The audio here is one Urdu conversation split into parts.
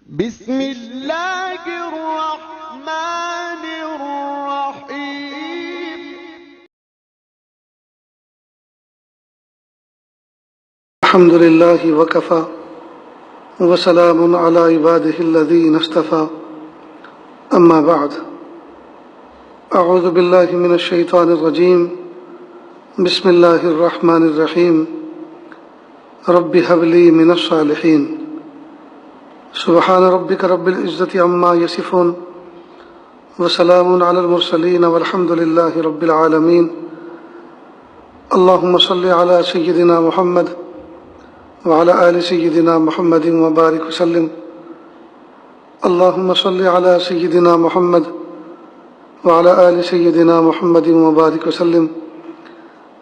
بسم الله الرحمن الرحيم. الحمد لله وكفى وسلام على عباده الذين اصطفى أما بعد أعوذ بالله من الشيطان الرجيم بسم الله الرحمن الرحيم رب هب لي من الصالحين سبحان ربك رب العزة عما يصفون وسلام على المرسلين والحمد لله رب العالمين. اللهم صل على سيدنا محمد وعلى آل سيدنا محمد وبارك وسلم. اللهم صل على سيدنا محمد وعلى آل سيدنا محمد وبارك وسلم.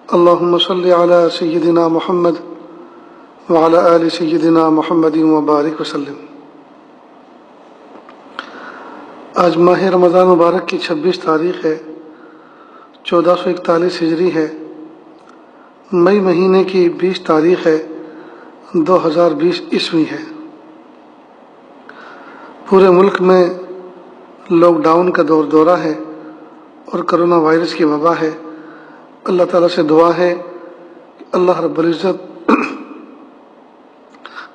اللهم صل على سيدنا محمد وعلى آل سيدنا محمد وبارك وسلم. آج ماہ رمضان مبارک کی 26 تاریخ ہے، 1441 ہجری ہے، مئی مہینے کی 20 تاریخ ہے، 2020 عیسوی ہے. پورے ملک میں لاک ڈاؤن کا دورہ ہے اور کرونا وائرس کی وبا ہے. اللہ تعالیٰ سے دعا ہے کہ اللہ رب العزت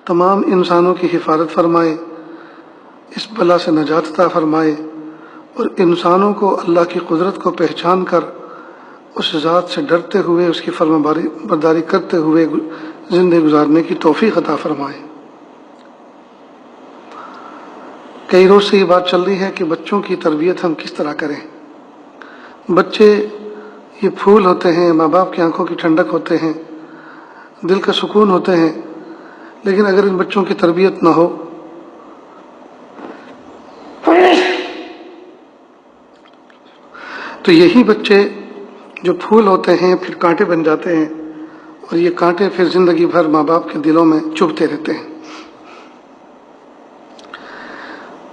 تمام انسانوں کی حفاظت فرمائے، اس بلا سے نجات عطا فرمائے اور انسانوں کو اللہ کی قدرت کو پہچان کر اس ذات سے ڈرتے ہوئے اس کی فرما برداری کرتے ہوئے زندگی گزارنے کی توفیق عطا فرمائے. کئی روز سے یہ بات چل رہی ہے کہ بچوں کی تربیت ہم کس طرح کریں. بچے یہ پھول ہوتے ہیں، ماں باپ کی آنکھوں کی ٹھنڈک ہوتے ہیں، دل کا سکون ہوتے ہیں، لیکن اگر ان بچوں کی تربیت نہ ہو تو یہی بچے جو پھول ہوتے ہیں پھر کانٹے بن جاتے ہیں اور یہ کانٹے پھر زندگی بھر ماں باپ کے دلوں میں چبھتے رہتے ہیں.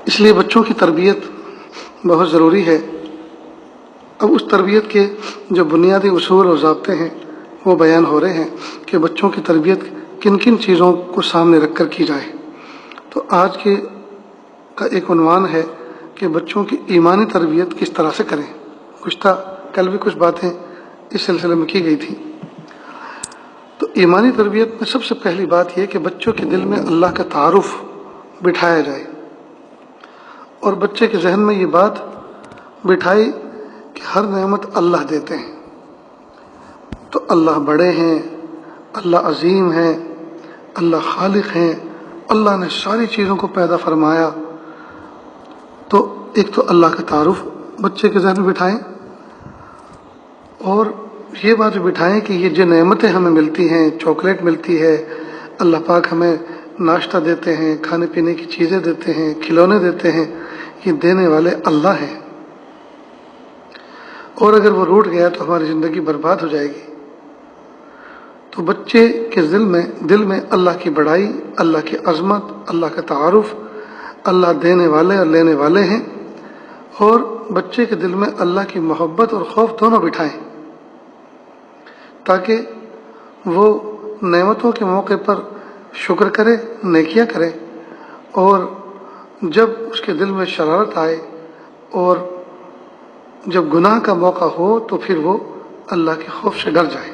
اس لیے بچوں کی تربیت بہت ضروری ہے. اب اس تربیت کے جو بنیادی اصول اور ضابطے ہیں وہ بیان ہو رہے ہیں کہ بچوں کی تربیت کن کن چیزوں کو سامنے رکھ کر کی جائے. تو آج کے کا ایک عنوان ہے کہ بچوں کی ایمانی تربیت کس طرح سے کریں. کل بھی کچھ باتیں اس سلسلے میں کی گئی تھی. تو ایمانی تربیت میں سب سے پہلی بات یہ کہ بچوں کے دل میں اللہ کا تعارف بٹھایا جائے اور بچے کے ذہن میں یہ بات بٹھائی کہ ہر نعمت اللہ دیتے ہیں. تو اللہ بڑے ہیں، اللہ عظیم ہیں، اللہ خالق ہیں، اللہ نے ساری چیزوں کو پیدا فرمایا. تو ایک تو اللہ کا تعارف بچے کے ذہن میں بٹھائیں اور یہ بات بٹھائیں کہ یہ جو نعمتیں ہمیں ملتی ہیں، چاکلیٹ ملتی ہے، اللہ پاک ہمیں ناشتہ دیتے ہیں، کھانے پینے کی چیزیں دیتے ہیں، کھلونے دیتے ہیں، یہ دینے والے اللہ ہیں. اور اگر وہ روٹ گیا تو ہماری زندگی برباد ہو جائے گی. تو بچے کے دل میں اللہ کی بڑائی، اللہ کی عظمت، اللہ کا تعارف، اللہ دینے والے اور لینے والے ہیں. اور بچے کے دل میں اللہ کی محبت اور خوف دونوں بٹھائیں تاکہ وہ نعمتوں کے موقع پر شکر کرے، نیکیاں کرے، اور جب اس کے دل میں شرارت آئے اور جب گناہ کا موقع ہو تو پھر وہ اللہ کے خوف سے ڈر جائے،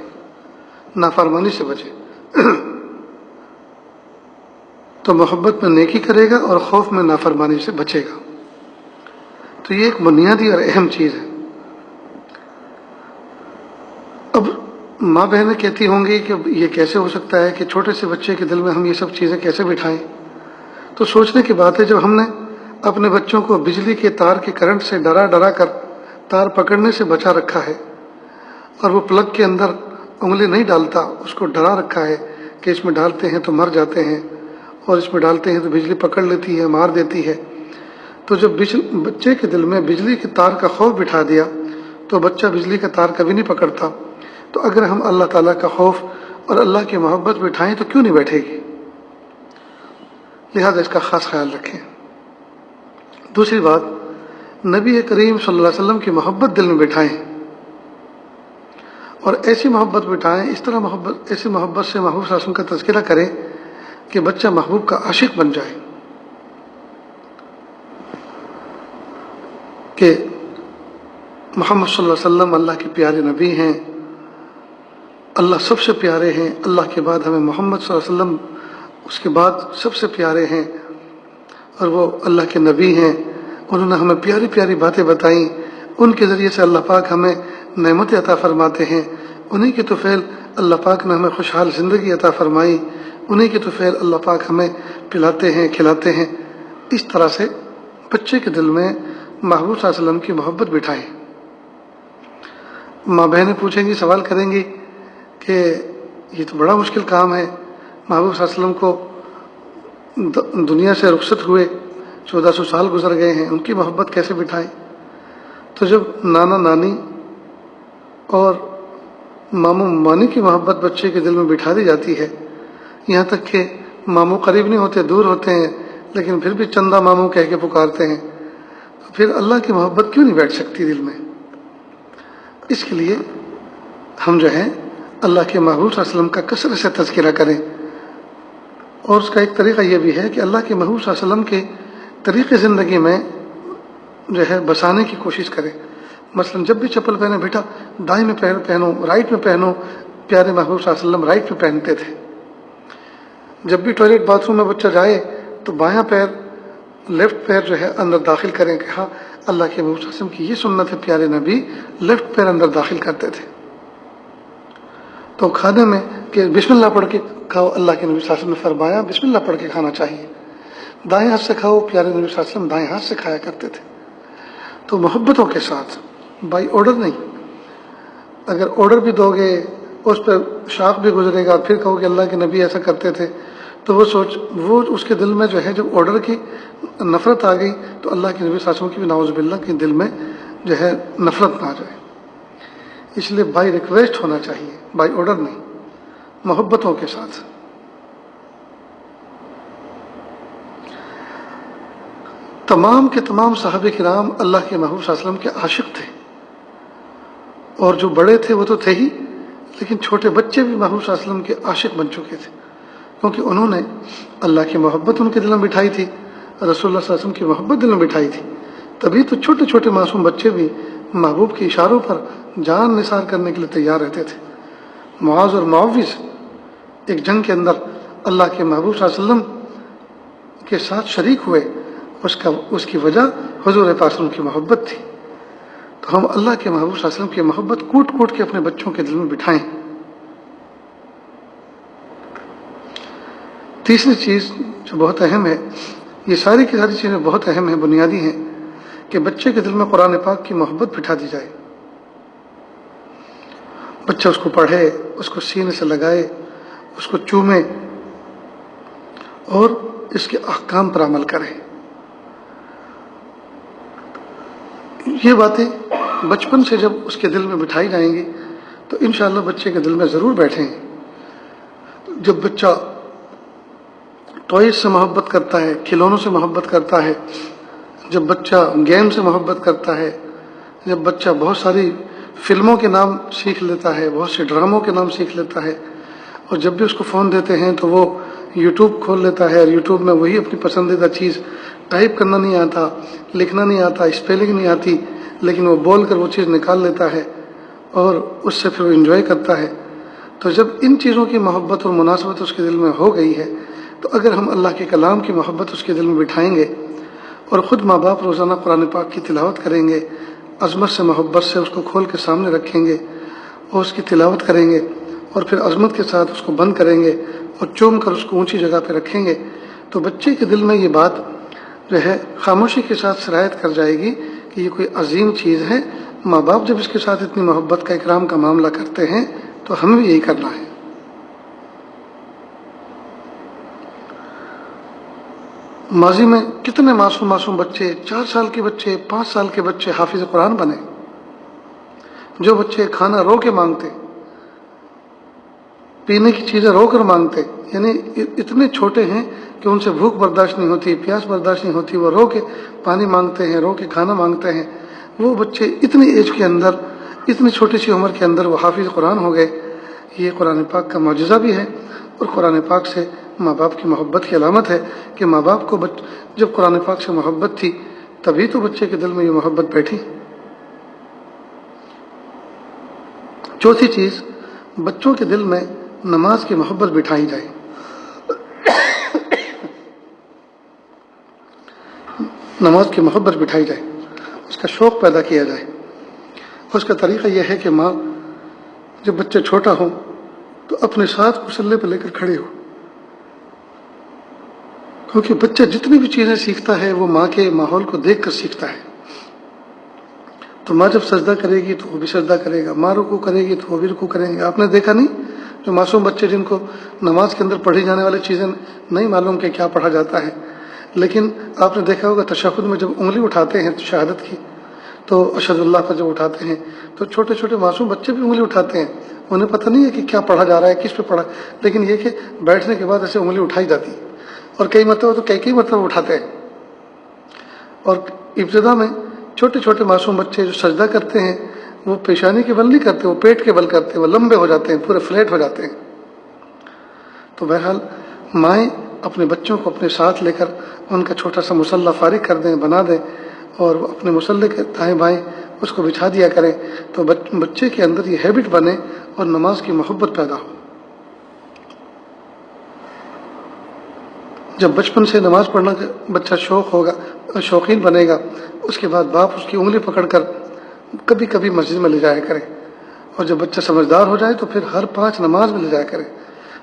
نافرمانی سے بچے. تو محبت میں نیکی کرے گا اور خوف میں نافرمانی سے بچے گا. تو یہ ایک بنیادی اور اہم چیز ہے. اب ماں بہنیں کہتی ہوں گی کہ یہ کیسے ہو سکتا ہے کہ چھوٹے سے بچے کے دل میں ہم یہ سب چیزیں کیسے بٹھائیں. تو سوچنے کی بات ہے، جب ہم نے اپنے بچوں کو بجلی کے تار کے کرنٹ سے ڈرا کر تار پکڑنے سے بچا رکھا ہے اور وہ پلگ کے اندر انگلی نہیں ڈالتا، اس کو ڈرا رکھا ہے کہ اس میں ڈالتے ہیں تو مر جاتے ہیں اور اس میں ڈالتے ہیں تو بجلی پکڑ لیتی ہے، مار دیتی ہے. تو جب بچے کے دل میں بجلی کے تار کا خوف بٹھا دیا تو بچہ بجلی کا تار کبھی نہیں پکڑتا. تو اگر ہم اللہ تعالیٰ کا خوف اور اللہ کی محبت بٹھائیں تو کیوں نہیں بیٹھے گی. لہذا اس کا خاص خیال رکھیں. دوسری بات، نبی کریم صلی اللہ علیہ وسلم کی محبت دل میں بٹھائیں اور ایسی محبت بٹھائیں، ایسی محبت سے محبوب صلی اللہ علیہ وسلم کا تذکرہ کریں کہ بچہ محبوب کا عاشق بن جائے. کہ محمد صلی اللہ علیہ وسلم اللہ کے پیارے نبی ہیں، اللہ سب سے پیارے ہیں، اللہ کے بعد ہمیں محمد صلی اللہ علیہ وسلم اس کے بعد سب سے پیارے ہیں، اور وہ اللہ کے نبی ہیں، انہوں نے ہمیں پیاری پیاری باتیں بتائیں، ان کے ذریعے سے اللہ پاک ہمیں نعمت عطا فرماتے ہیں، انہی کے طفیل اللہ پاک نے ہمیں خوشحال زندگی عطا فرمائی، انہی کے طفیل اللہ پاک ہمیں پلاتے ہیں کھلاتے ہیں۔ اس طرح سے بچے کے دل میں محبوب صلی اللہ علیہ وسلم کی محبت بٹھائیں۔ ماں بہنیں پوچھیں گی، سوال کریں گی کہ یہ تو بڑا مشکل کام ہے، محبوب صلی اللہ علیہ وسلم کو دنیا سے رخصت ہوئے 1400 سال گزر گئے ہیں، ان کی محبت کیسے بٹھائیں؟ تو جب نانا نانی اور ماموں مانی کی محبت بچے کے دل میں بٹھا دی جاتی ہے، یہاں تک کہ ماموں قریب نہیں ہوتے، دور ہوتے ہیں، لیکن پھر بھی چندہ ماموں کہہ کے پکارتے ہیں، تو پھر اللہ کی محبت کیوں نہیں بیٹھ سکتی دل میں؟ اس کے لیے ہم جو ہے اللہ کے محبوب صلی اللہ علیہ وسلم کا کثرت سے تذکرہ کریں، اور اس کا ایک طریقہ یہ بھی ہے کہ اللہ کے محبوب صلی اللہ علیہ وسلم کے طریقے زندگی میں جو ہے بسانے کی کوشش کریں۔ مثلا جب بھی چپل پہنے، بیٹا دائیں میں پہنو، رائٹ میں پہنو، پیارے محبوب صلی اللہ علیہ وسلم رائٹ میں پہنتے تھے۔ جب بھی ٹوائلٹ باتھ روم میں بچہ جائے تو بایاں پیر لیفٹ پیر جو ہے اندر داخل کریں کہ ہاں اللہ کے محبوب صلی اللہ علیہ وسلم کی یہ سنت ہے، پیارے نبی لیفٹ پیر اندر داخل کرتے تھے۔ تو کھانے میں کہ بسم اللہ پڑھ کے کھاؤ، اللہ کے نبی صلی اللہ علیہ وسلم نے فرمایا بسم اللہ پڑھ کے کھانا چاہیے۔ دائیں ہاتھ سے کھاؤ، پیارے نبی صلی اللہ علیہ وسلم دائیں ہاتھ سے کھایا کرتے تھے۔ تو محبتوں کے ساتھ، بائی آرڈر نہیں۔ اگر آرڈر بھی دو گے، اس پہ شاخ بھی گزرے گا، پھر کہو کہ اللہ کے نبی ایسا کرتے تھے، تو وہ اس کے دل میں جو ہے جب آرڈر کی نفرت آ گئی تو اللہ کے نبی صلی اللہ علیہ وسلم کی بھی نعوذ باللہ کے دل میں جو ہے نفرت نہ آ جائے۔ اس لیے بائی ریکویسٹ ہونا چاہیے، بائی آرڈر نہیں، محبتوں کے ساتھ۔ تمام کے تمام صحابہ کرام اللہ کے محبوب صلی اللہ علیہ وسلم کے عاشق تھے، اور جو بڑے تھے وہ تو تھے ہی، لیکن چھوٹے بچے بھی محبوب صلی اللہ علیہ وسلم کے عاشق بن چکے تھے، کیونکہ انہوں نے اللہ کی محبت ان کے دل میں بٹھائی تھی، رسول اللہ صلی اللہ علیہ وسلم کی محبت دل میں بٹھائی تھی۔ تبھی تو چھوٹے چھوٹے معصوم بچے بھی محبوب کے اشاروں پر جان نثار کرنے کے لیے تیار رہتے تھے۔ معاذ اور معوذ ایک جنگ کے اندر اللہ کے محبوب صلی اللہ علیہ وسلم کے ساتھ شریک ہوئے، اس کی وجہ حضور پاک صلی اللہ علیہ وسلم کی محبت تھی۔ تو ہم اللہ کے محبوب صلی اللہ علیہ وسلم کی محبت کوٹ کوٹ کے اپنے بچوں کے دل میں بٹھائیں۔ تیسری چیز جو بہت اہم ہے، یہ ساری کی ساری چیزیں بہت اہم ہیں، بنیادی ہیں، کہ بچے کے دل میں قرآن پاک کی محبت بٹھا دی جائے۔ بچہ اس کو پڑھے، اس کو سینے سے لگائے، اس کو چومے اور اس کے احکام پر عمل کرے۔ یہ باتیں بچپن سے جب اس کے دل میں بٹھائی جائیں گی تو انشاءاللہ بچے کے دل میں ضرور بیٹھیں گے۔ جب بچہ ٹوائز سے محبت کرتا ہے، کھلونوں سے محبت کرتا ہے، جب بچہ گیم سے محبت کرتا ہے، جب بچہ بہت ساری فلموں کے نام سیکھ لیتا ہے، بہت سے ڈراموں کے نام سیکھ لیتا ہے، اور جب بھی اس کو فون دیتے ہیں تو وہ یوٹیوب کھول لیتا ہے، اور یوٹیوب میں وہی اپنی پسندیدہ چیز، ٹائپ کرنا نہیں آتا، لکھنا نہیں آتا، اسپیلنگ نہیں آتی، لیکن وہ بول کر وہ چیز نکال لیتا ہے اور اس سے پھر وہ انجوائے کرتا ہے۔ تو جب ان چیزوں کی محبت اور مناسبت اس کے دل میں ہو گئی ہے تو اگر ہم اللہ کے کلام کی محبت اس کے دل میں بٹھائیں گے اور خود ماں باپ روزانہ قرآن پاک کی تلاوت کریں گے، عظمت سے محبت سے اس کو کھول کے سامنے رکھیں گے اور اس کی تلاوت کریں گے، اور پھر عظمت کے ساتھ اس کو بند کریں گے اور چوم کر اس کو اونچی جگہ پہ رکھیں گے، تو بچے کے دل میں یہ بات جو ہے خاموشی کے ساتھ سرایت کر جائے گی کہ یہ کوئی عظیم چیز ہے۔ ماں باپ جب اس کے ساتھ اتنی محبت کا اکرام کا معاملہ کرتے ہیں تو ہمیں بھی یہی کرنا ہے۔ ماضی میں کتنے معصوم بچے، 4 سال کے بچے، 5 سال کے بچے حافظ قرآن بنے، جو بچے کھانا رو کے مانگتے، پینے کی چیزیں رو کر مانگتے، یعنی اتنے چھوٹے ہیں کہ ان سے بھوک برداشت نہیں ہوتی، پیاس برداشت نہیں ہوتی، وہ رو کے پانی مانگتے ہیں، رو کے کھانا مانگتے ہیں، وہ بچے اتنی ایج کے اندر، اتنی چھوٹی سی عمر کے اندر وہ حافظ قرآن ہو گئے۔ یہ قرآن پاک کا معجزہ بھی ہے، اور قرآن پاک سے ماں باپ کی محبت کی علامت ہے کہ ماں باپ کو جب قرآن پاک سے محبت تھی تبھی تو بچے کے دل میں یہ محبت بیٹھی۔ چوتھی چیز، بچوں کے دل میں نماز کی محبت بٹھائی جائے۔ نماز کی محبت بٹھائی جائے، اس کا شوق پیدا کیا جائے۔ اس کا طریقہ یہ ہے کہ ماں جب بچہ چھوٹا ہو تو اپنے ساتھ مصلی پہ لے کر کھڑے ہو، کیونکہ بچہ جتنی بھی چیزیں سیکھتا ہے وہ ماں کے ماحول کو دیکھ کر سیکھتا ہے۔ تو ماں جب سجدہ کرے گی تو وہ بھی سجدہ کرے گا، ماں رکوع کرے گی تو وہ بھی رکوع کریں گے۔ آپ نے دیکھا نہیں جو معصوم بچے جن کو نماز کے اندر پڑھی جانے والی چیزیں نہیں معلوم کہ کیا پڑھا جاتا ہے، لیکن آپ نے دیکھا ہوگا تشہد میں جب انگلی اٹھاتے ہیں شہادت کی تو اشہد اللہ پر جب اٹھاتے ہیں تو چھوٹے چھوٹے معصوم بچے بھی انگلی اٹھاتے ہیں، انہیں پتہ نہیں ہے کہ کیا پڑھا جا رہا ہے، کس پہ پڑھا، لیکن یہ کہ بیٹھنے کے بعد ایسے انگلی اٹھائی جاتی ہے، اور کئی مرتبہ تو کئی مرتبہ اٹھاتے ہیں۔ اور ابتدا میں چھوٹے چھوٹے معصوم بچے جو سجدہ کرتے ہیں وہ پیشانی کے بل نہیں کرتے، وہ پیٹ کے بل کرتے ہیں، وہ لمبے ہو جاتے ہیں، پورے فلیٹ ہو جاتے ہیں۔ تو بہرحال مائیں اپنے بچوں کو اپنے ساتھ لے کر ان کا چھوٹا سا مصلی فارغ کر دیں، بنا دیں، اور اپنے مصلی کے دائیں بائیں اس کو بچھا دیا کریں، تو بچے کے اندر یہ ہیبٹ بنے اور نماز کی محبت پیدا ہو۔ جب بچپن سے نماز پڑھنا بچہ شوقین بنے گا، اس کے بعد باپ اس کی انگلی پکڑ کر کبھی کبھی مسجد میں لے جایا کرے، اور جب بچہ سمجھدار ہو جائے تو پھر ہر 5 نماز میں لے جایا کرے۔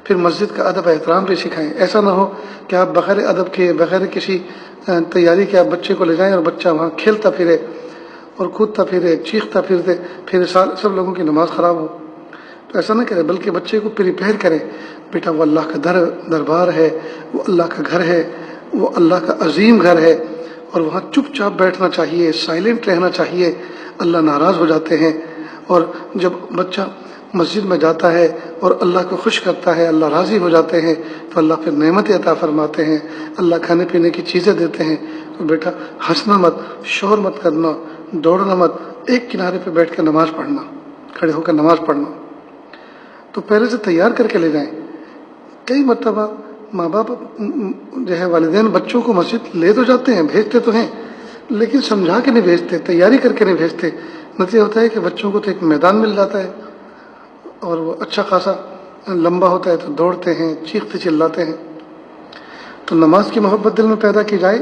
پھر مسجد کا ادب احترام بھی سکھائیں۔ ایسا نہ ہو کہ آپ بغیر ادب کے، بغیر کسی تیاری کے آپ بچے کو لے جائیں اور بچہ وہاں کھیلتا پھرے اور کودتا پھرے، چیختا پھرتے، پھر سب لوگوں کی نماز خراب ہو۔ تو ایسا نہ کرے، بلکہ بچے کو پریپیئر کریں، بیٹا وہ اللہ کا دربار ہے، وہ اللہ کا گھر ہے، وہ اللہ کا عظیم گھر ہے، اور وہاں چپ چاپ بیٹھنا چاہیے، سائلنٹ رہنا چاہیے، اللہ ناراض ہو جاتے ہیں۔ اور جب بچہ مسجد میں جاتا ہے اور اللہ کو خوش کرتا ہے، اللہ راضی ہو جاتے ہیں، تو اللہ پھر نعمتیں عطا فرماتے ہیں، اللہ کھانے پینے کی چیزیں دیتے ہیں۔ تو بیٹا ہنسنا مت، شور مت کرنا، دوڑنا مت، ایک کنارے پہ بیٹھ کے نماز پڑھنا، کھڑے ہو کر نماز پڑھنا۔ تو پہلے سے تیار کر کے لے جائیں۔ کئی مرتبہ ماں باپ جو ہے والدین بچوں کو مسجد لے تو جاتے ہیں، بھیجتے تو ہیں، لیکن سمجھا کے نہیں بھیجتے، تیاری کر کے نہیں بھیجتے۔ نتیجہ ہوتا ہے کہ بچوں کو تو ایک میدان مل جاتا ہے اور وہ اچھا خاصا لمبا ہوتا ہے تو دوڑتے ہیں، چیختے چلاتے ہیں۔ تو نماز کی محبت دل میں پیدا کی جائے،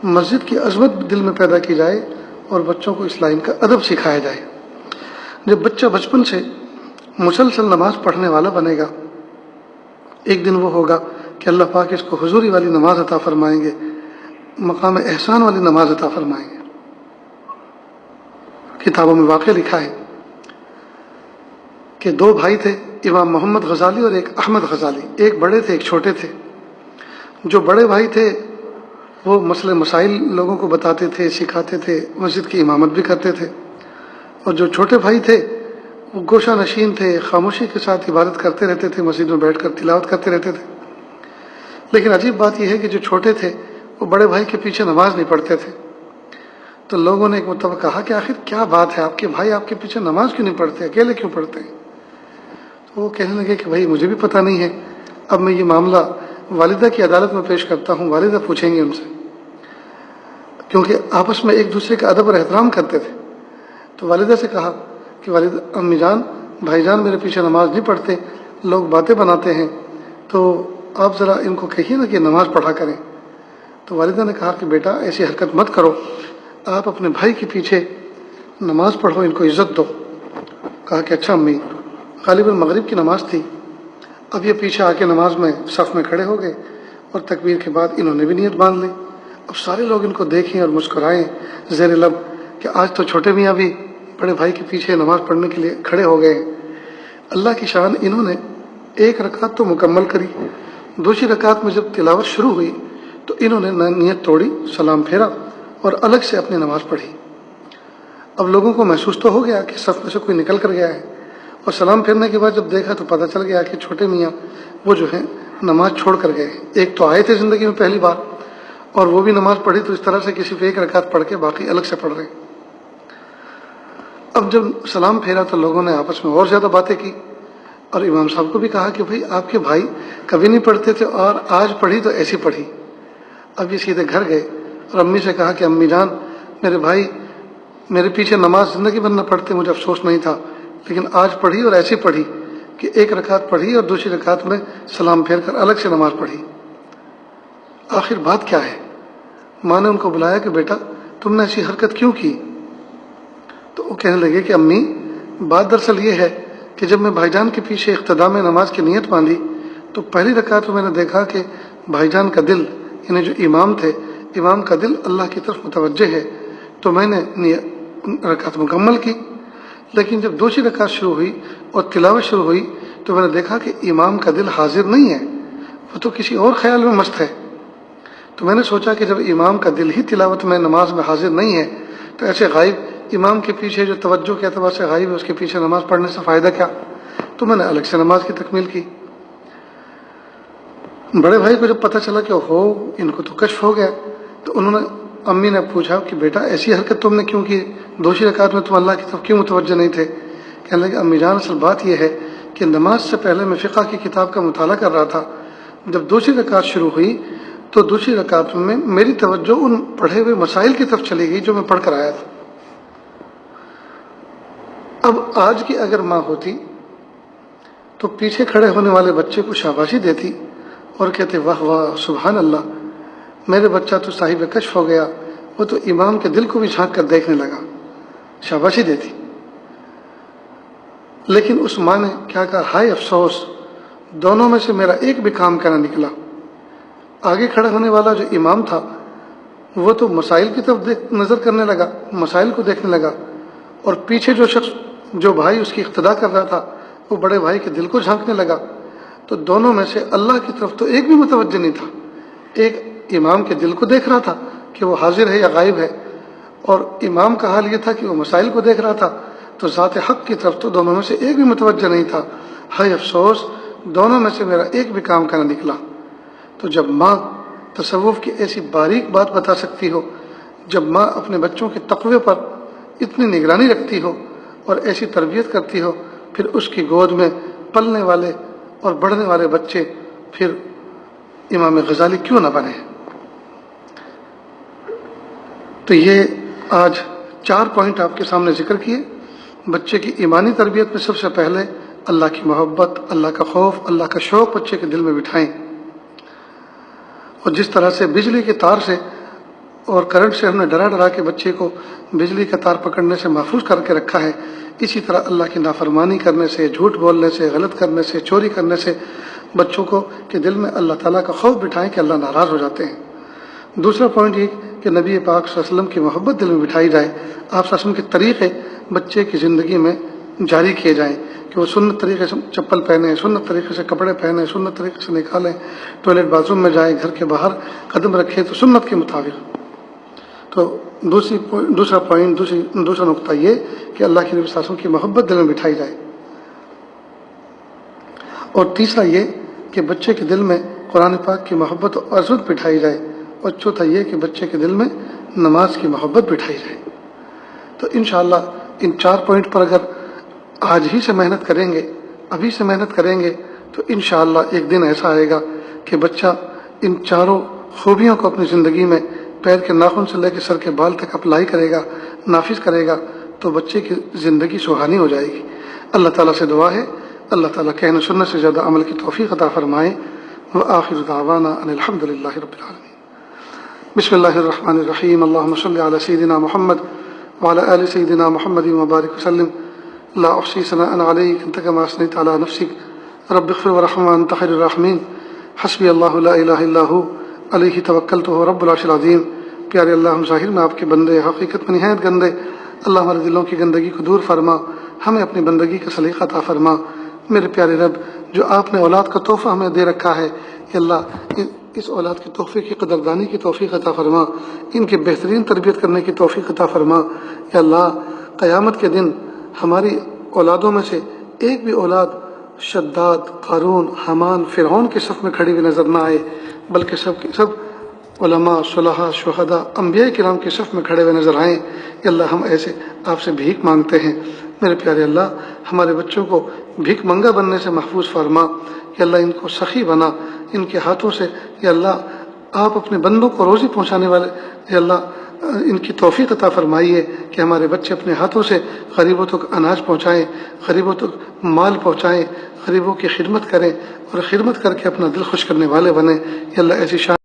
مسجد کی عظمت دل میں پیدا کی جائے، اور بچوں کو اسلام کا ادب سکھایا جائے۔ جب بچہ بچپن سے مسلسل نماز پڑھنے والا بنے گا، ایک دن وہ ہوگا کہ اللہ پاک اس کو حضوری والی نماز عطا فرمائیں گے، مقام احسان والی نماز عطا فرمائیں گے۔ کتابوں میں واقعہ لکھا ہے کہ 2 بھائی تھے، امام محمد غزالی اور ایک احمد غزالی، ایک بڑے تھے ایک چھوٹے تھے۔ جو بڑے بھائی تھے وہ مسئلے مسائل لوگوں کو بتاتے تھے، سکھاتے تھے، مسجد کی امامت بھی کرتے تھے، اور جو چھوٹے بھائی تھے وہ گوشہ نشین تھے، خاموشی کے ساتھ عبادت کرتے رہتے تھے، مسجد میں بیٹھ کر تلاوت کرتے رہتے تھے۔ لیکن عجیب بات یہ ہے کہ جو چھوٹے تھے وہ بڑے بھائی کے پیچھے نماز نہیں پڑھتے تھے۔ تو لوگوں نے ایک مرتبہ کہا کہ آخر کیا بات ہے، آپ کے بھائی آپ کے پیچھے نماز کیوں نہیں پڑھتے، اکیلے کیوں پڑھتے ہیں؟ تو وہ کہنے لگے کہ بھائی مجھے بھی پتہ نہیں ہے، اب میں یہ معاملہ والدہ کی عدالت میں پیش کرتا ہوں، والدہ پوچھیں گے ان سے، کیونکہ آپس میں ایک دوسرے کا ادب اور احترام کرتے تھے۔ تو والدہ سے کہا کہ والدہ، امی جان، بھائی جان میرے پیچھے نماز نہیں پڑھتے، لوگ باتیں بناتے ہیں، تو آپ ذرا ان کو کہیے نا کہ نماز پڑھا کریں۔ تو والدہ نے کہا کہ بیٹا ایسی حرکت مت کرو، آپ اپنے بھائی کے پیچھے نماز پڑھو، ان کو عزت دو۔ کہا کہ اچھا امی۔ غالباً مغرب کی نماز تھی، اب یہ پیچھے آ کے نماز میں صف میں کھڑے ہو گئے، اور تکبیر کے بعد انہوں نے بھی نیت باندھ لی۔ اب سارے لوگ ان کو دیکھیں اور مسکرائیں زیر لب کہ آج تو چھوٹے میاں بھی بڑے بھائی کے پیچھے نماز پڑھنے کے لیے کھڑے ہو گئے ہیں۔ اللہ کی شان، انہوں نے 1 رکعت تو مکمل کری، دوسری رکعت میں جب تلاوت شروع ہوئی تو انہوں نے نیت توڑی، سلام پھیرا اور الگ سے اپنی نماز پڑھی۔ اب لوگوں کو محسوس تو ہو گیا کہ صف میں سے کوئی نکل کر گیا ہے، اور سلام پھیرنے کے بعد جب دیکھا تو پتہ چل گیا کہ چھوٹے میاں وہ جو ہیں نماز چھوڑ کر گئے۔ ایک تو آئے تھے زندگی میں پہلی بار، اور وہ بھی نماز پڑھی تو اس طرح سے کہ صرف 1 رکعت پڑھ کے باقی الگ سے پڑھ رہے ہیں۔ اب جب سلام پھیرا تو لوگوں نے آپس میں اور زیادہ باتیں کی، اور امام صاحب کو بھی کہا کہ بھائی آپ کے بھائی کبھی نہیں پڑھتے تھے اور آج پڑھی تو ایسی پڑھی۔ اب یہ سیدھے گھر گئے اور امی سے کہا کہ امی جان میرے بھائی میرے پیچھے نماز زندگی بھر نہ پڑھتے مجھے افسوس نہیں تھا، لیکن آج پڑھی اور ایسی پڑھی کہ ایک رکعت پڑھی اور دوسری رکعت میں سلام پھیر کر الگ سے نماز پڑھی۔ آخر بات کیا ہے؟ ماں نے ان کو بلایا کہ بیٹا تم نے ایسی حرکت کیوں کی؟ تو وہ کہنے لگے کہ امی بات دراصل یہ ہے کہ جب میں بھائی جان کے پیچھے اقتداء میں نماز کی نیت باندھی تو پہلی رکعت میں میں نے دیکھا کہ بھائی جان کا دل، یعنی جو امام تھے، امام کا دل اللہ کی طرف متوجہ ہے، تو میں نے رکعت مکمل کی۔ لیکن جب دوسری رکعت شروع ہوئی اور تلاوت شروع ہوئی تو میں نے دیکھا کہ امام کا دل حاضر نہیں ہے، وہ تو کسی اور خیال میں مست ہے۔ تو میں نے سوچا کہ جب امام کا دل ہی تلاوت میں نماز میں حاضر نہیں ہے تو ایسے غائب امام کے پیچھے جو توجہ کے اعتبار سے غائب ہے اس کے پیچھے نماز پڑھنے سے فائدہ کیا؟ تو میں نے الگ سے نماز کی تکمیل کی۔ بڑے بھائی کو جب پتہ چلا کہ ان کو تو کشف ہو گیا، تو انہوں نے امی نے پوچھا کہ بیٹا ایسی حرکت تم نے کیوں کی؟ دوسری رکعت میں تم اللہ کی طرف کیوں متوجہ نہیں تھے؟ کہنے لگے امی جان اصل بات یہ ہے کہ نماز سے پہلے میں فقہ کی کتاب کا مطالعہ کر رہا تھا، جب دوسری رکعت شروع ہوئی تو دوسری رکعت میں میری توجہ ان پڑھے ہوئے مسائل کی طرف چلی گئی جو میں پڑھ کر آیا تھا۔ اب آج کی اگر ماں ہوتی تو پیچھے کھڑے ہونے والے بچے کو شاباشی دیتی اور کہتے واہ واہ سبحان اللہ، میرے بچہ تو صاحب کشف ہو گیا، وہ تو امام کے دل کو بھی جھانک کر دیکھنے لگا، شاباشی دیتی۔ لیکن اس ماں نے کیا کہا، ہائے افسوس، دونوں میں سے میرا ایک بھی کام کا نہ نکلا۔ آگے کھڑا ہونے والا جو امام تھا وہ تو مسائل کی طرف نظر کرنے لگا، مسائل کو دیکھنے لگا، اور پیچھے جو شخص جو بھائی اس کی اقتداء کر رہا تھا وہ بڑے بھائی کے دل کو جھانکنے لگا۔ تو دونوں میں سے اللہ کی طرف تو ایک بھی متوجہ نہیں تھا، ایک امام کے دل کو دیکھ رہا تھا کہ وہ حاضر ہے یا غائب ہے، اور امام کا حال یہ تھا کہ وہ مسائل کو دیکھ رہا تھا، تو ذات حق کی طرف تو دونوں میں سے ایک بھی متوجہ نہیں تھا۔ ہائے افسوس، دونوں میں سے میرا ایک بھی کام کا نہ نکلا۔ تو جب ماں تصوف کی ایسی باریک بات بتا سکتی ہو، جب ماں اپنے بچوں کے تقوی پر اتنی نگرانی رکھتی ہو اور ایسی تربیت کرتی ہو، پھر اس کی گود میں پلنے والے اور بڑھنے والے بچے پھر امام غزالی کیوں نہ بنے؟ تو یہ آج 4 پوائنٹ آپ کے سامنے ذکر کیے۔ بچے کی ایمانی تربیت میں سب سے پہلے اللہ کی محبت، اللہ کا خوف، اللہ کا شوق بچے کے دل میں بٹھائیں، اور جس طرح سے بجلی کے تار سے اور کرنٹ سے ہم نے ڈرا ڈرا کے بچے کو بجلی کا تار پکڑنے سے محفوظ کر کے رکھا ہے، اسی طرح اللہ کی نافرمانی کرنے سے، جھوٹ بولنے سے، غلط کرنے سے، چوری کرنے سے بچوں کو کے دل میں اللہ تعالیٰ کا خوف بٹھائیں کہ اللہ ناراض ہو جاتے ہیں۔ دوسرا پوائنٹ یہ کہ نبی پاک صلی اللہ علیہ وسلم کی محبت دل میں بٹھائی جائے، آپ صلی اللہ علیہ وسلم کے طریقے بچے کی زندگی میں جاری کیے جائیں کہ وہ سنت طریقے سے چپل پہنے، سنت طریقے سے کپڑے پہنے، سنت طریقے سے نکالیں، ٹوائلٹ باتھ روم میں جائیں، گھر کے باہر قدم رکھے تو سنت کے مطابق۔ تو دوسرا نقطہ یہ کہ اللہ کے نبی صلی اللہ علیہ وسلم کی محبت دل میں بٹھائی جائے، اور تیسرا یہ کہ بچے کے دل میں قرآن پاک کی محبت اور عظمت بٹھائی جائے، اور چوتھا یہ کہ بچے کے دل میں نماز کی محبت بٹھائی جائے۔ تو انشاءاللہ ان 4 پوائنٹ پر اگر آج ہی سے محنت کریں گے، ابھی سے محنت کریں گے، تو انشاءاللہ ایک دن ایسا آئے گا کہ بچہ ان 4 خوبیوں کو اپنی زندگی میں پیر کے ناخن سے لے کے سر کے بال تک اپلائی کرے گا، نافذ کرے گا، تو بچے کی زندگی سہانی ہو جائے گی۔ اللہ تعالیٰ سے دعا ہے اللہ تعالیٰ کہنے سننے سے زیادہ عمل کی توفیق عطا فرمائے۔ وآخر دعوانا ان الحمد للہ رب العالمین۔ بسم اللہ الرحمن الرحیم۔ اللہم صلی علی سیدنا محمد وعلی آل سیدنا محمد وبارک وسلم۔ لا احصی ثناء علیک انت کما اثنیت علی نفسک رب اغفر وارحم وانت خیر الراحمین۔ حسبی اللہ لا الہ الا ہو علیہ توکلت وہو رب العرش العظیم۔ پیارے اللہ، ہم ظاہر میں آپ کے بندے، حقیقت میں نہایت گندے، اللہ ہمارے دلوں کی گندگی کو دور فرما، ہمیں اپنی بندگی کا سلیقہ عطا فرما۔ میرے پیارے رب، جو آپ نے اولاد کا تحفہ ہمیں دے رکھا ہے، کہ اللہ اس اولاد کے تحفے کی قدردانی کی توفیق عطا فرما، ان کی بہترین تربیت کرنے کی توفیق عطا فرما۔ یا اللہ، قیامت کے دن ہماری اولادوں میں سے ایک بھی اولاد شداد، قارون، حامان، فرعون کے صف میں کھڑی ہوئی نظر نہ آئے، بلکہ سب علماء، صلحاء، شہداء، انبیاء کرام کے صف میں کھڑے ہوئے نظر آئیں۔ کہ اللہ ہم ایسے آپ سے بھیک مانگتے ہیں۔ میرے پیارے اللہ، ہمارے بچوں کو بھیک منگا بننے سے محفوظ فرما۔ کہ اللہ ان کو سخی بنا، ان کے ہاتھوں سے یا اللہ آپ اپنے بندوں کو روزی پہنچانے والے، اے اللہ ان کی توفیق عطا فرمائیے کہ ہمارے بچے اپنے ہاتھوں سے غریبوں تک اناج پہنچائیں، غریبوں تک مال پہنچائیں، غریبوں کی خدمت کریں اور خدمت کر کے اپنا دل خوش کرنے والے بنیں۔ یا اللہ ایسی شان